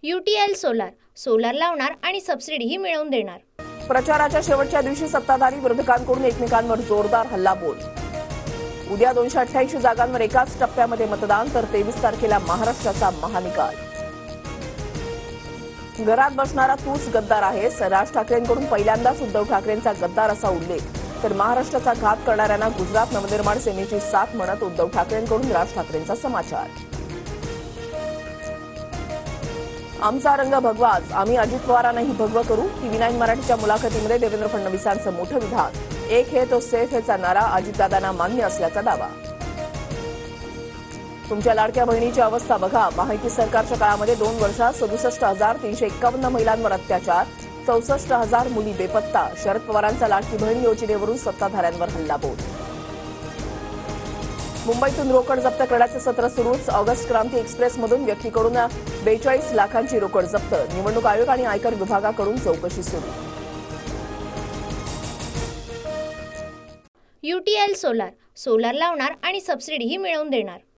UTL solar, solar लावणार आणि सबसिडीही मिळवून देणार। प्रचाराच्या शेवटच्या दिवशी सत्ताधारी विरोधकांकडून एकमेकांवर जोरदार हल्लाबोल। उद्या 288 जागांवर एकाच टप्प्यामध्ये मतदान, तर 23 तारखेला महाराष्ट्राचा महानिकाल। घरात बसणारा तूच गद्दार आहेस, राज ठाकरेंकडून पहिल्यांदाच उद्धव ठाकरेंचा गद्दार असा उल्लेख, तर महाराष्ट्राचा घात करणाऱ्यांना गुजरात नवनिर्माण सेनेची साथ म्हणत उद्धव ठाकरेंकडून राज ठाकरेंचा समाचार। आमचा रंग भगवाच, आम्ही अजित पवारांनाही भगव करू। TV9 मराठीच्या मुलाखतीमध्ये देवेंद्र फडणवीसांचं मोठं विधान। एक है तो सेफ हेचा नारा अजितदादांना मान्य असल्याचा दावा। तुमच्या लाडक्या बहिणीची अवस्था बघा, माहिती सरकारच्या काळामध्ये 2 वर्षात 67,351 महिलांवर अत्याचार, 64,000 मुली बेपत्ता। शरद पवारांचा लाडकी बहीण योजनेवरून सत्ताधाऱ्यांवर हल्लाबोल। मुंबईतून रोकड जप्त करण्याचं सत्र सुरूच। ऑगस्ट क्रांती एक्सप्रेसमधून व्यक्तीकडून 42 लाखांची रोकड जप्त। निवडणूक आयोग आणि आयकर विभागाकडून चौकशी सुरू। UTL सोलार, सोलार लावणार आणि सबसिडीही मिळवून देणार।